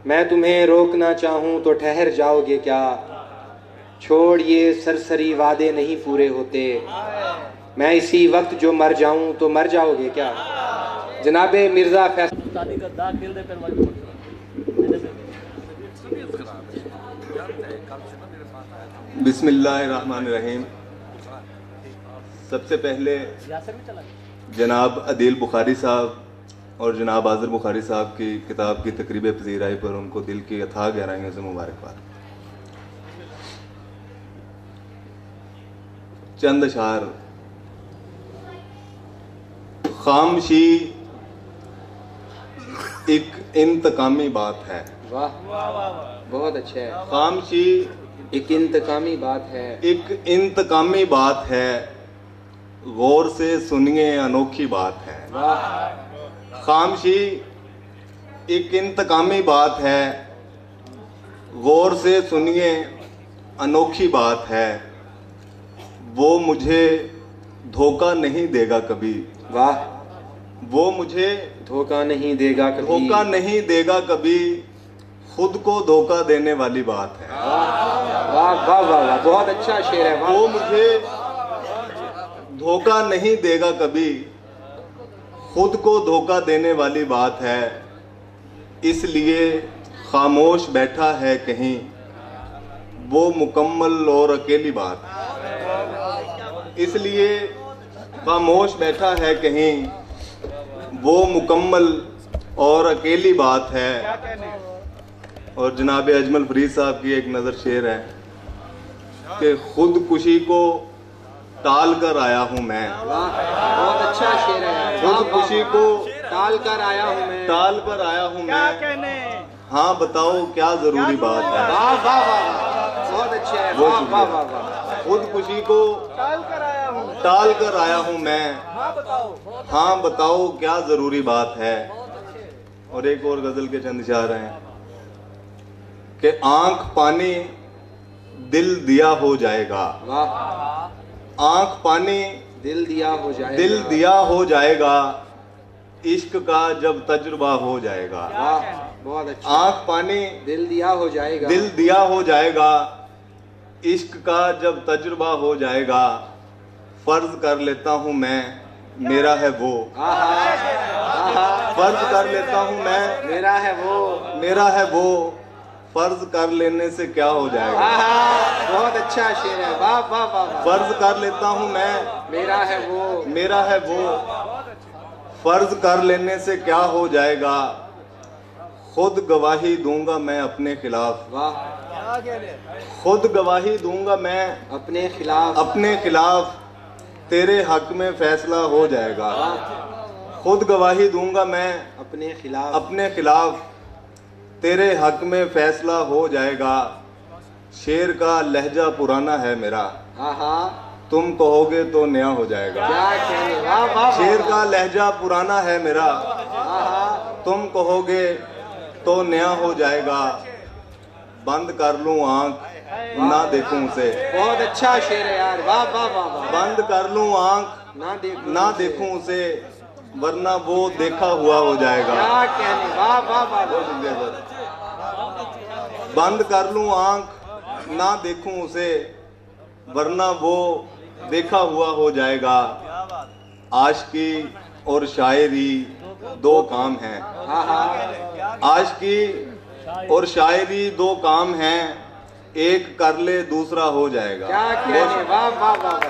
मैं तुम्हें रोकना चाहूँ तो ठहर जाओगे क्या, छोड़ ये सरसरी वादे नहीं पूरे होते, मैं इसी वक्त जो मर जाऊँ तो मर जाओगे क्या। जनाबे मिर्जा बिस्मिल्लाहिर्रहमानिर्रहीम। सबसे पहले जनाब अदील बुखारी साहब और जनाब आज़र बुखारी साहब की किताब की तकरीब पज़ीराई पर उनको दिल की अथाह गहराइयों से मुबारकबाद। चंद अशार। खामशी एक इंतकामी बात है। वाह, बहुत अच्छा है। खामशी एक इंतकामी बात है। एक इंतकामी बात है, गौर से सुनिए अनोखी बात है। वाह। खामशी एक इंतकामी बात है, गौर से सुनिए अनोखी बात है, वो मुझे धोखा नहीं देगा कभी। वाह। वो मुझे धोखा नहीं देगा कभी। धोखा नहीं देगा कभी, खुद को धोखा देने वाली बात है। वाह वाह वाह वाह, बहुत अच्छा शेर है। वो मुझे धोखा नहीं देगा कभी, खुद को धोखा देने वाली बात है, इसलिए खामोश बैठा है कहीं, वो मुकम्मल और अकेली बात है। इसलिए खामोश बैठा है कहीं, वो मुकम्मल और अकेली बात है। और जनाब अजमल फरीद साहब की एक नज़र शेर है कि खुदकुशी को टाल कर आया हूँ मैं। बहुत अच्छा शेर है। खुदकुशी को टाल कर आया हूँ मैं। टाल कर आया हूँ मैं। हाँ बताओ क्या जरूरी बात है। वाह वाह वाह, बहुत अच्छे है। वाह वाह वाह वाह। खुदकुशी को टाल कर आया हूँ मैं। हाँ बताओ क्या जरूरी बात है। और एक और गजल के चंद इशार हैं कि आंख पानी दिल दिया हो जाएगा। वाह। आंख पानी दिल दिया हो जाएगा। दिल दिया हो जाएगा, इश्क का जब तजुर्बा हो जाएगा। वाह, बहुत अच्छा। आंख पानी दिल दिया हो जाएगा। दिल दिया हो जाएगा, इश्क का जब तजुर्बा हो जाएगा, फर्ज कर लेता हूँ मैं मेरा है वो। फर्ज कर लेता हूँ मैं मेरा है वो। मेरा है वो, फर्ज कर लेने से क्या हो जाएगा। बहुत अच्छा शेर है। वाह वाह वाह। फर्ज कर लेता हूँ मैं मेरा है वो। मेरा है वो, फर्ज कर लेने से क्या हो जाएगा, खुद गवाही दूंगा मैं अपने खिलाफ। वाह। खुद गवाही दूंगा मैं अपने खिलाफ। अपने खिलाफ, तेरे हक में फैसला हो जाएगा। खुद गवाही दूंगा मैं अपने खिलाफ, तेरे हक में फैसला हो जाएगा। शेर का लहजा पुराना है मेरा, तुम कहोगे तो नया हो जाएगा। क्या कहने। वाह वाह। शेर का लहजा पुराना है मेरा, तुम कहोगे तो नया हो जाएगा। बंद कर लूं आंख ना देखूं उसे। बहुत अच्छा शेर है यार। वाह वाह वाह। बंद कर लूं आंख ना देखूं उसे, वरना वो देखा हुआ हो जाएगा। क्या कहने। वाह वाह वाह। बंद कर लूं आंख ना देखूं उसे, वरना वो देखा हुआ हो जाएगा। आशिकी और शायरी दो काम हैं। आशिकी और शायरी दो काम हैं, एक कर ले दूसरा हो जाएगा। क्या कहने। वाह वाह वाह।